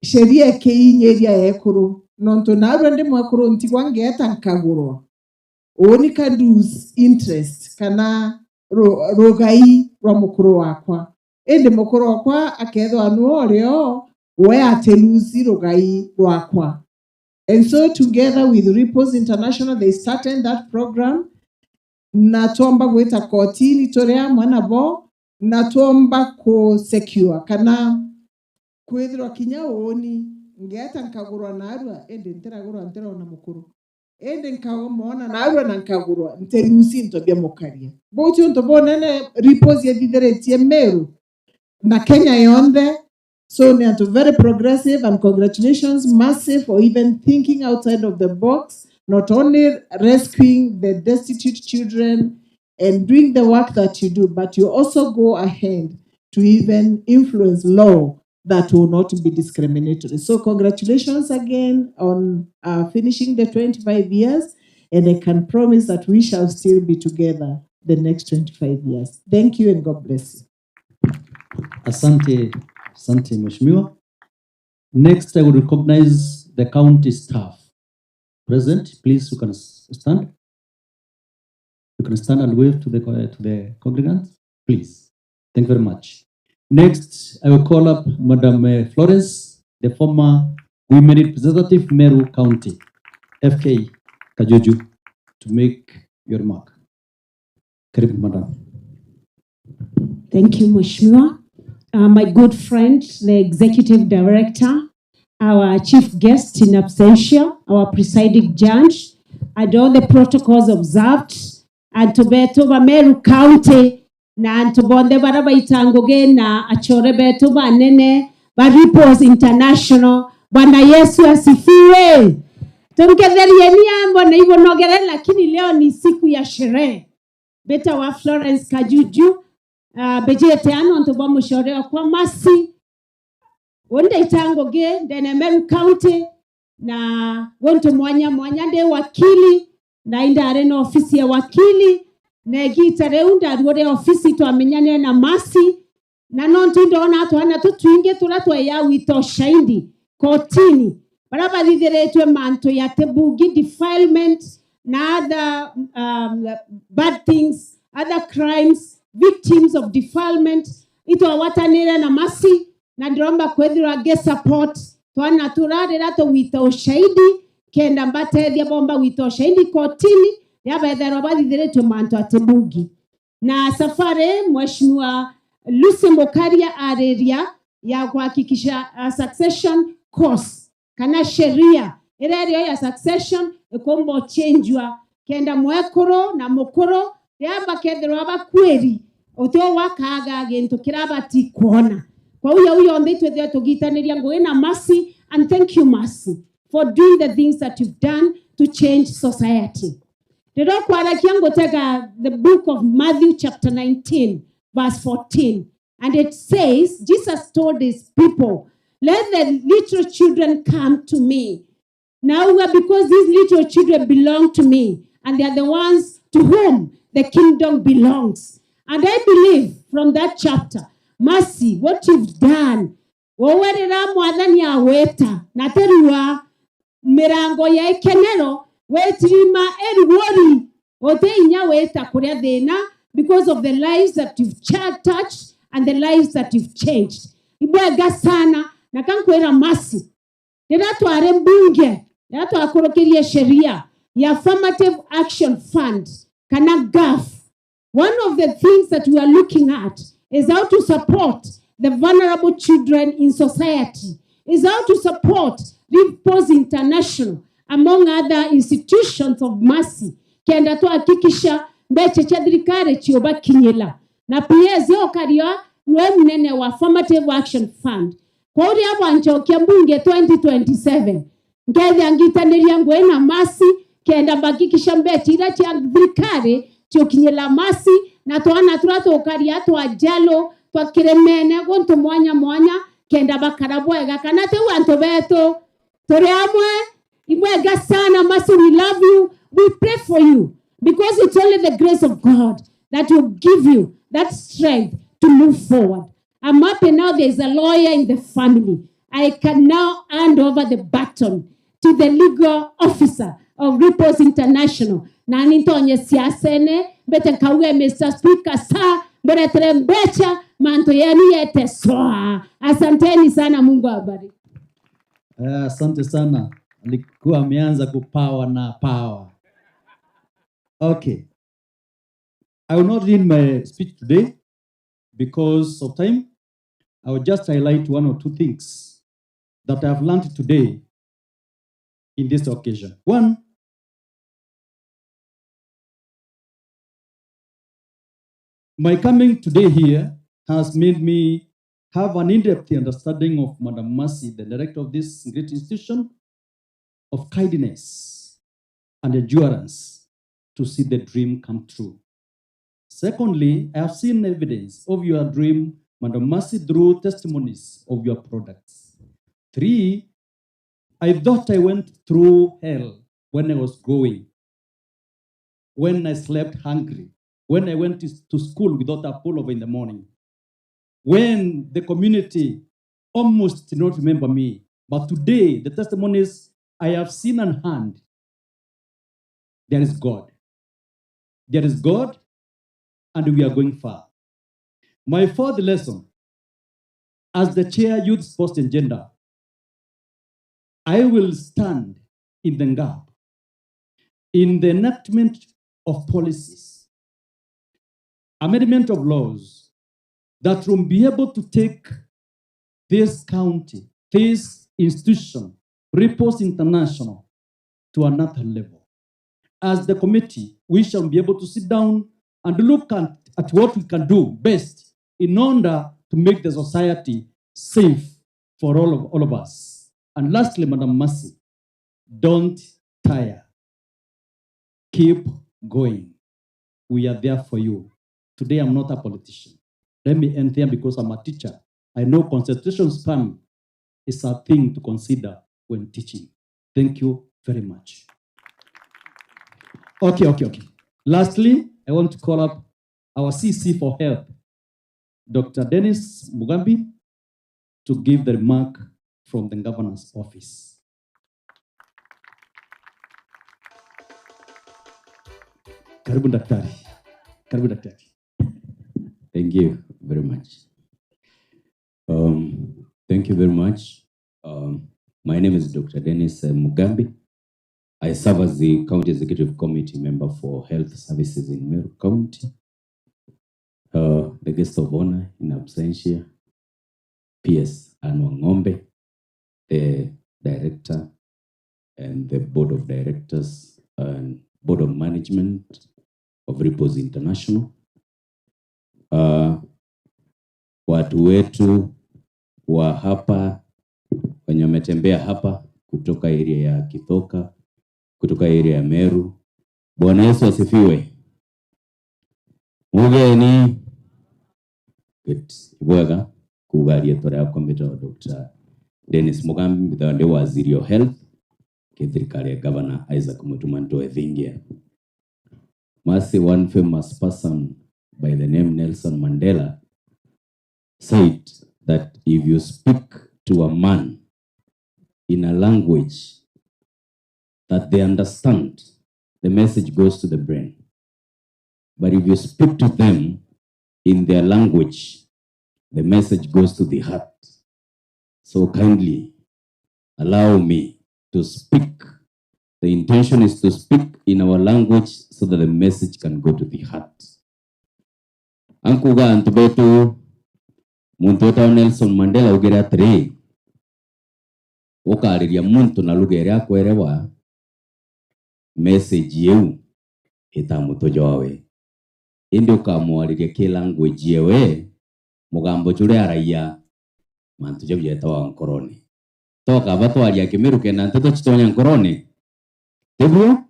sheria ĩkĩinyeria ekũrũ nontu narua ndi mwekũrũ ntigwa ngeta nkagũrwa ũni ka lose interest kana rogai rwa mũkũrũ wakwa ĩndĩ mũkũrũ wakwa akethwa nuorĩo we ateluzi rogai rwakwa. And so together with Ripples International they started that program na tuomba gwita kotini torea mwana bo na tuomba ku secure kana kwithirwa kinya oni ngeta nkagurwa narua ende nteragurwa na mukuru ende nkamona narua na nkagurwa nterusi ntobia mukaria bochi ntobonene Ripples yethitheretie Meru na Kenya yonde. So they are very progressive and congratulations massive for even thinking outside of the box, not only rescuing the destitute children and doing the work that you do, but you also go ahead to even influence law that will not be discriminatory. So congratulations again on finishing the 25 years, and I can promise that we shall still be together the next 25 years. Thank you and God bless you. Asante Mheshimiwa. Next, I will recognize the county staff present. Please, you can stand. You can stand and wave to the congregants, please. Thank you very much. Next, I will call up Madam Florence, the former Women Representative, Meru County, FK Kajuju, to make your remark. Karibu, Madam. Thank you, Mheshimiwa. My good friend, the Executive Director, our Chief Guest in absentia, our presiding judge, and all the protocols observed, and to beto Meru County, na to bonde baraba itangoge na achore beto nene Ripples International. Bwana Yesu asifiwe. Tungedherienia mbona hivyo nogere, lakini leo ni siku ya sherehe. Beta wa Florence Kajuju. Bejete ano ntoba mushore kwa masi wonde itangoge ndene Meru County na wonto mwanya nde wakili na indare na ofisi ya wakili na gitare unda rwore ofisi to amenyane na masi na nonto ndona to ana tuinge turatwa ya wito shaindi kotini baraba lideretwe manto ya tebugi defilement na other bad things, other crimes, victims of defilement. Ito watanira na masi na ndiromba kwethira ge support twana turare rato wita ushahidi kenda mbatedia bomba wita ushahidi kotini yabethero bathiretwe manto atebugi na safari Mheshimiwa Lucy Mokaria areria ya kuhakikisha succession course kana sheria area ya succession ekombo changewa kenda mwekoro na mukoro yamba kethero abakweri otio wakaga gento kirabati kuona kwa uyo nditwe thia tugitaniria ngoina masi. And thank you Mercy for doing the things that you've done to change society. Ndiro kwara kiango tega the book of Matthew chapter 19 verse 14, and it says Jesus told his people, let the little children come to me. Now because these little children belong to me and they are the ones to whom the kingdom belongs. And I believe from that chapter, Mercy, what you've done, wowerera mwathani aweta na terua mirango ya ikenero wetirima eriwori ote inya weta kuria thina because of the lives that you've touched and the lives that you've changed. Ibwega sana na kankwera Mercy. Nira tware mbunge, nira twakorokerie sheria ya Affirmative Action Fund kana GAF. One of the things that we are looking at is how to support the vulnerable children in society, is how to support Ripples International, among other institutions of mercy. Kenda to hakikisha mbeche chadrikare chioba kinyela. Na pia zio karia nwe mnene wa Affirmative Action Fund. Kwa uri hapo anchokia mbunge 2027. Ngezi angita niliangwe na mercy, kenda bakikisha mbeche ila chadrikare chiokinyela mercy, na tuana turato karia to ajalo, to kiremene, gonto mwanya, kenda bakarabwega, kanate wanto beto, toreamwe, ibwega sana, Mercy, we love you, we pray for you, because it's only the grace of God that will give you that strength to move forward. I'm happy now there's a lawyer in the family. I can now hand over the baton to the legal officer of Repos International. Na nintonye siasene, bete nkauwe Mr. Speaker sa, mbona trembecha, manto yenu yete soa. Asanteni sana, Mungu awabariki. Asante sana. Alikuwa ameanza kupawa na power. Okay. I will not read my speech today because of time. I will just highlight one or two things that I have learned today in this occasion. One, my coming today here has made me have an in-depth understanding of Madam Mercy, the director of this great institution, of kindness and endurance to see the dream come true. Secondly, I have seen evidence of your dream, Madam Mercy, through testimonies of your products. 3, I thought I went through hell when I was growing, when I slept hungry, when I went to school without a pullover in the morning, when the community almost did not remember me. But today, the testimonies I have seen and heard, there is God. There is God, and we are going far. My fourth lesson, as the chair Youth, Sports and Gender, I will stand in the gap in the enactment of policies, amendment of laws that will be able to take this county, this institution, Repos International, to another level. As the committee, we shall be able to sit down and look at what we can do best in order to make the society safe for all of us. And lastly, Madam Mercy, don't tire. Keep going. We are there for you. Today, I'm not a politician. Let me end there because I'm a teacher. I know concentration span is a thing to consider when teaching. Thank you very much. Okay. Lastly, I want to call up our CC for help, Dr. Dennis Mugambi, to give the remark from the governor's office. Karibu daktari. Karibu daktari. Thank you very much. Thank you very much. My name is Dr. Dennis Mugambi. I serve as the County Executive Committee member for Health Services in Meru County. The guest of honor in absentia, PS Ann Wangombe, the director and the board of directors and board of management of Repos International. Watu wetu wa hapa wenye wametembea hapa kutoka area ya Kithoka, kutoka area ya Meru. Bwana Yesu asifiwe. Mugeni good bwaga kugaria tore akometa Dr. Dennis Mugambi mithande waziri wa health kithirikari governor Isaac Mutumanto Ethingia. Mercy, one famous person by the name Nelson Mandela said that if you speak to a man in a language that they understand, the message goes to the brain. But if you speak to them in their language, the message goes to the heart. So kindly allow me to speak. The intention is to speak in our language so that the message can go to the heart. Ankuga antubetu muntu ta Nelson Mandela ugera 3 ukariria muntu na lugha iria kwerewa message yeu itamutojowe indi ukamwariria ki language yewe mugambo jure araia mantu je byetawa nkoroni toka batwaria kimiruke na nteto chitonya nkoroni tebyo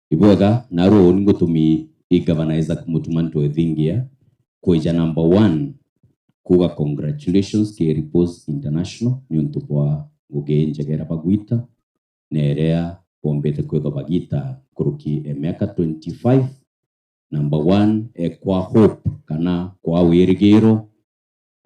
ibwega naro ngotumi igavana Isaac Mutumanto Ethingia kuja number 1 kuga congratulations ke Repos International nyuntu kwa gugenje gera bagwita nerea pombete kwetho bagita kuruki miaka 25 Number one, kwa hope kana kwa wirigiro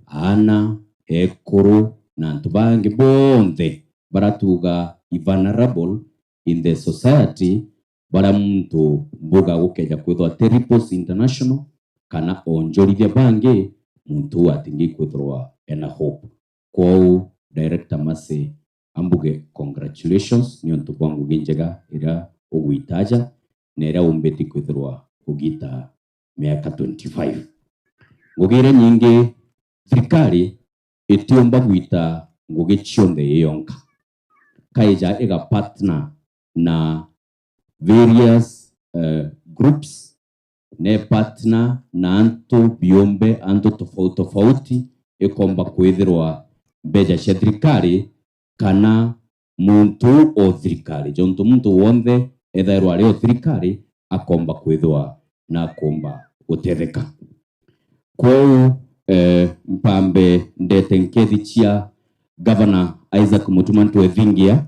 ana ekuru na ntubangi bonde baratuga vulnerable in the society bara muntu mbuga gukeja kwithwa Ripos International kana onjorithia bangi muntu atingi kwithwa ena hope. Kwa director mase ambuge congratulations ni ontu kwangu ginjega ira ugwitaja nera umbeti kwithwa ugita miaka 25 ngugire nyingi thirikari itiomba gwita ngugi cionthe yonka kaija ega partner na various groups ne partner na antu biombe antu tofauti ikomba kwithirwa mbeja cia thirikari kana muntu o thirikari jonto muntu wonde ethairwa rio thirikari akomba kwithwa na komba gutetheka. Kwa mpambe ndete nkethi chia Governor Isaac Mutumanto Ethingia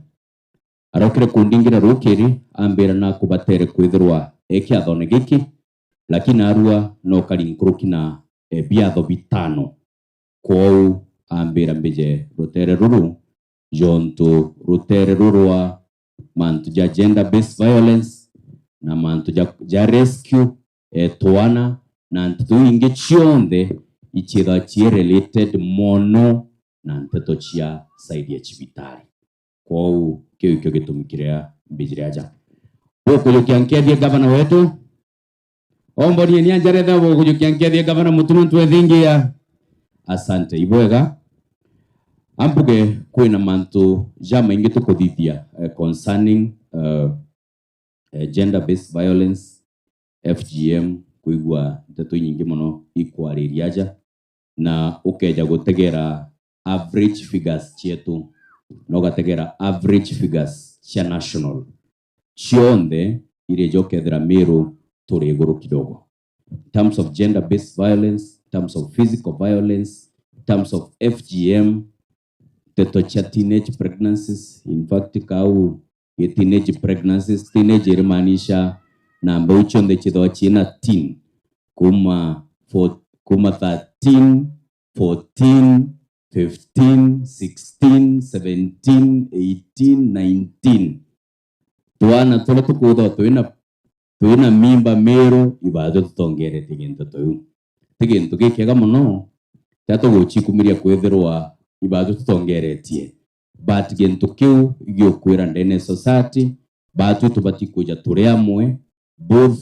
arokire kundingira rukiri ambira na kubatere kwithirwa ekiathone giki lakini arua no karinkuruki na biatho bitano. Kwa ambira mbeje rutere ruru jonto rutere rurwa mantu ja gender based violence na mantu ja rescue tuana na ntu inge chionde ichira chi related mono na nteto chia saidi ya chibitari. Kwa kio gitumikira mbijire aja boko yokiankedia governor wetu ombori ni anjaretha boko yokiankedia governor Mutumanto Ethingia. Asante ibwega ambuge kwina mantu jama inge tukuthithia concerning gender based violence FGM kuigwa nteto nyingi muno ikwariria na ukeja gutegera average figures chietu no gategera average figures cha national chionde ile jokethera miru turi iguru kidogo in terms of gender based violence, in terms of physical violence, in terms of FGM, teto cha teenage pregnancies. In fact kau teenage pregnancies teenage irimaanisha namba uchonde chidho china teen kuma 13, 14, 15, 16, 17, 18, 19 tuana tolo tukudho tuina mimba mero ibado tutongere tigento tu tigento gikega muno tato guchikumiria kwethirwa ibado tutongeretie but gento kiu igiokwira ndene society batu tubati kuja turi amwe both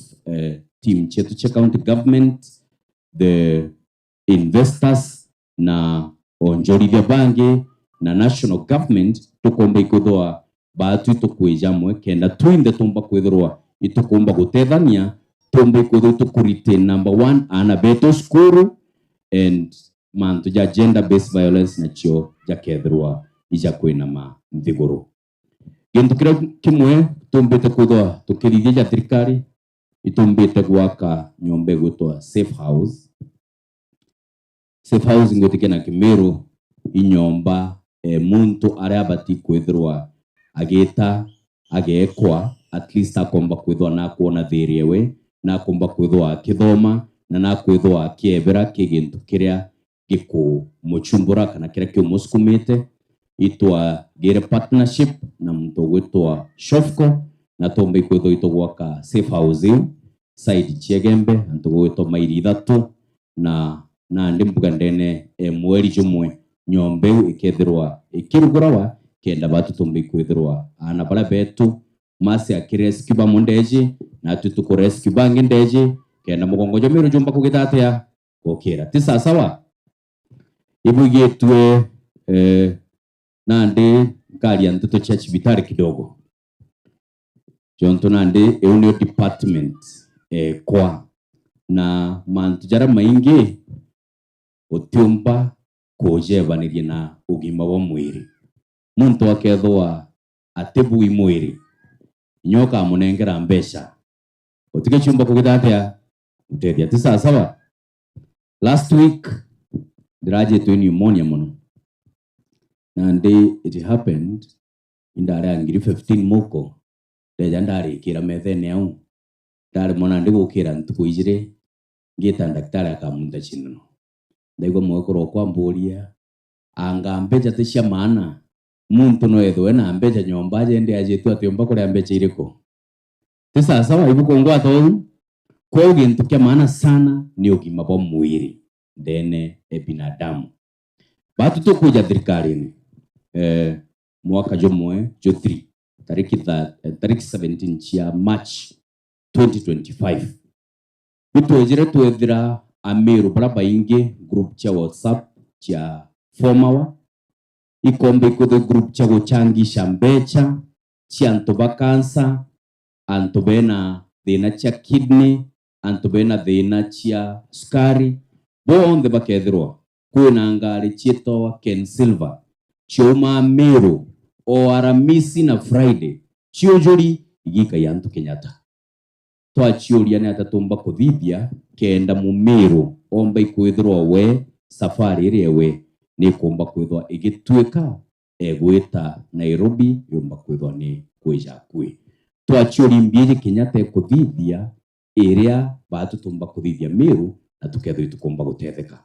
team chetu cha county government, the investors na onjorithia bangi na national government tukomba ikuthwa batu tukwija mwe kenda twinde tumba kwithirwa itukumba gutethania tumba ikwithwa tukurite number 1 ana beto skuru and mantu ja gender based violence na chio ja kethirwa ija kwina ma nthiguru gintu kira kimwe tumbite kwithwa tukirithia ja thirikari itumbite gwaka nyombe gutwa safe house. Safe house ngotike na Kimiru inyomba muntu aria bati kwithirwa agita agekwa at least akomba kwithwa na kuona thiriewe na komba kwithwa kithoma na kwithwa kiebera kigintu kiria giku muchumbura kana kiria kimuskumite itwa gere partnership na muntu gwitwa Shofco na tombe kwithwa itogwaka safe house side chiegembe antu gwitwa mairi ithatu na ndimbuga ndene mweri jumwe nyombe ikethirwa ikirugurawa kenda batu tumbi kwithirwa ana bara betu masi akirescue ba mundeji na tutuko rescue bangi ndeji kenda mugongo jomiru jumba kugitatea kokera tisa sawa ibugetwe nande kali ya ntuto church bitari kidogo jonto nande eunio department kwa na mantujara maingi utiumba kujebanirie na ugima wa mwiri muntu akethwa atebu imwiri nyoka munengera mbesha utike chumba kugitatea utethia tisa sawa. Last week diraje to pneumonia muno nande it happened indara ngiri 15 moko deja ndari kira methene au ndari mona ndi gukira ntuko ijire ngita daktari akamunda chino ndaigwa mwekoro kwa mbolia anga mbeja tesha maana muntu no edwe na mbeja nyomba je ndi ajetu atiomba kore mbeja iriko tisa sawa ibu kongwa to kwa gintu kya maana sana ni ugima bwa mwili ndene binadamu batu tukuja thirikarini mwaka jomwe jo 3 tariki 17 chia March 2025 bitwejire twethira amiru baraba ingi group cha WhatsApp cha formawa ikombe kudo group cha guchangisha mbecha cha antoba cancer antobena thina cha kidney antobena thina cha sukari bonde bakethirwa kuna ngari chito Ken Silver choma miru o Aramisi na Friday chiojuri igika yantu Kenyatta twachiuria ne atatumba kuthithia kenda mumiru omba ikwithirwa we safari irewe ni kumba kwithwa igitweka egwita Nairobi yomba kwithwa ni kwija kwi twachiuria mbije Kenyatta kuthithia iria batutumba kuthithia miru na tukethwe tukumba gutetheka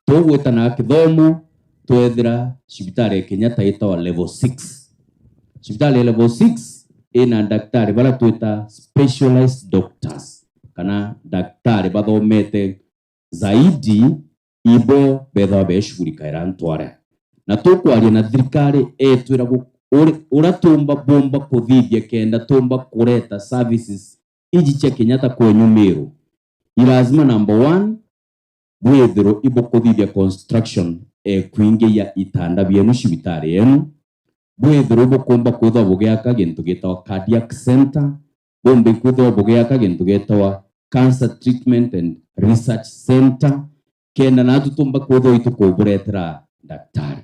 tugwita na kithomo twethira cibitari Kenyatta itawa level 6 cibitari level 6 ina daktari bala twita specialized doctors kana daktari bathomete zaidi ibo betha beshugurika irantware na tukwaria na thirikari etwira uratumba bomba kuthithia kenda tumba kureta services iji cha Kenyatta kwenyu miru ilazima number 1 bwethiro ibo kuthithia construction kuingia ya itanda byenu cibitari yenu bwethiro bukumba kwithwa bugiaka gintu gitawa cardiac center bombe kwithwa bugiaka gintu gitawa cancer treatment and research center kenda na tutumba kwithwa itukuburetera daktari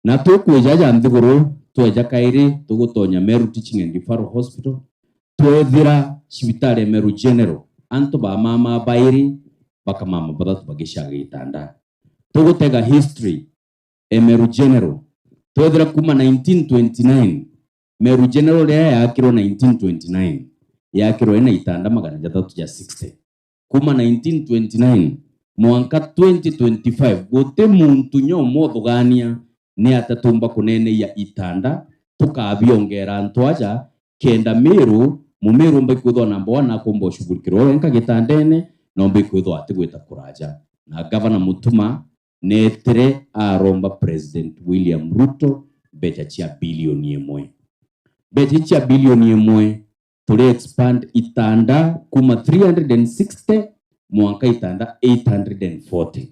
na tukwejaja nthiguru tweja kairi tugutonya Meru Teaching and Referral Hospital twethira cibitari Meru General anto ba mama bairi baka mama bathatu bagishaga itanda tugutega history Meru General twethira kuma 1929 Meru General yakirwo 1929 yakirwo ina itanda 360 kuma 1929 mwanka 2025 gote muntu nyomo thugania ni atatumba kunene ya itanda tukabiongera ntwaja kenda miru mumiru mbe kwithwa number 1 akombo shugurikirwo enka gitandene no mbe kwithwa atigwita kuraja na governor Mutuma netre aromba President William Ruto becha chia bilioni 1 becha chia bilioni 1 tuli expand itanda kuma 360 mwanka itanda 840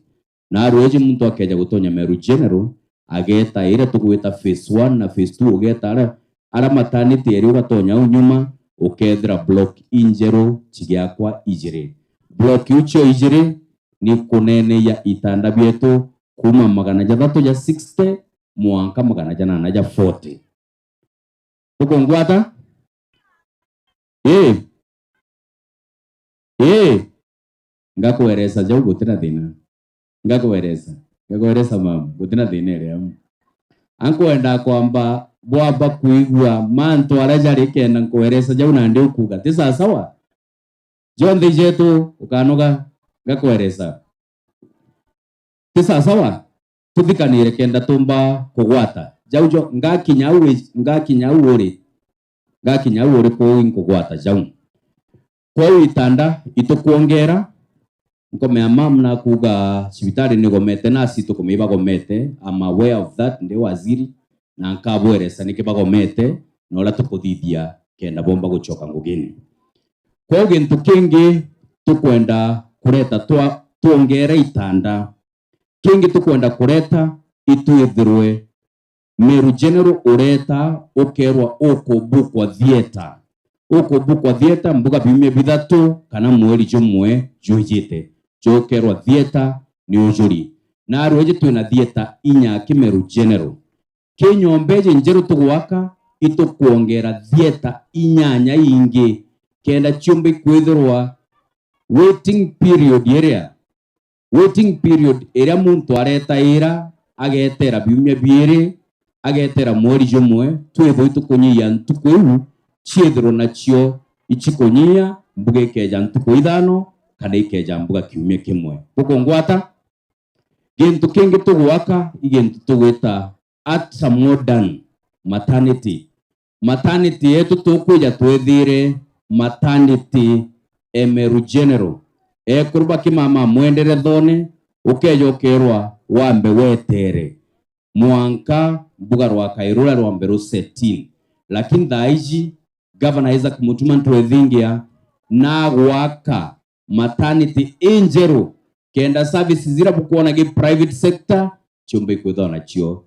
na roje muntu akeja gutonya Meru General ageta ira tukwita phase 1 na phase 2 ugeta ara maternity eri ugatonya unyuma ukethira block injero chigyakwa ijire block ucho ijire ni kunene ya itanda byetu kuma 360 mwanka 840 tukongwata ngakueresa jau gutina thina ngakueresa mama gutina thina leo ankwenda kwamba bwaba kuigwa manto arajari kenda nkueresa jau na ndi ukuga tisa sawa jonde jetu ukanoga ngakueresa tisa sawa tuthikanire kenda tumba kugwata jaujo ngakinya uri ko inkugwata jau kwa itanda itukuongera nkome mam na kuga cibitari ni gomete na sito kumiba gomete am aware of that ndi waziri na nkabweresa nikiba gomete no la tukuthithia kenda bomba guchoka ngugini kwa gintu kingi tukwenda kureta tuongere itanda kingi tukwenda kureta itwithirwe Meru General ureta ukerwa ukubukwa theater mbuga bimwe bithatu kana mweri jumwe jujite jokerwa theater ni ujuri na roje twina theater inya Meru General kinyombeje njeru tugwaka itukuongera theater inyanya ingi kenda chumbi kwithirwa waiting period area muntu areta ira agetera bimwe biere agetera mweri jumwe twetho itukunyia ntuku chiethiro nacio ichikunyia mbuga ikeja ntuku ithano kana ikeja mbuga kiumia kimwe kuko ngwata gintu kingi tugwaka igintu tugwita at a modern maternity yetu tukuja twethire maternity Emeru General kurba kimama mwendere thone ukeja ukerwa wambe wetere mwanka mbuga rwa Kairura rwambe rusetini lakini thaiji Governor Isaac Mutuma twethingia na gwaka maternity injeru kenda services zira bukuona gi private sector chumbe kwithona chio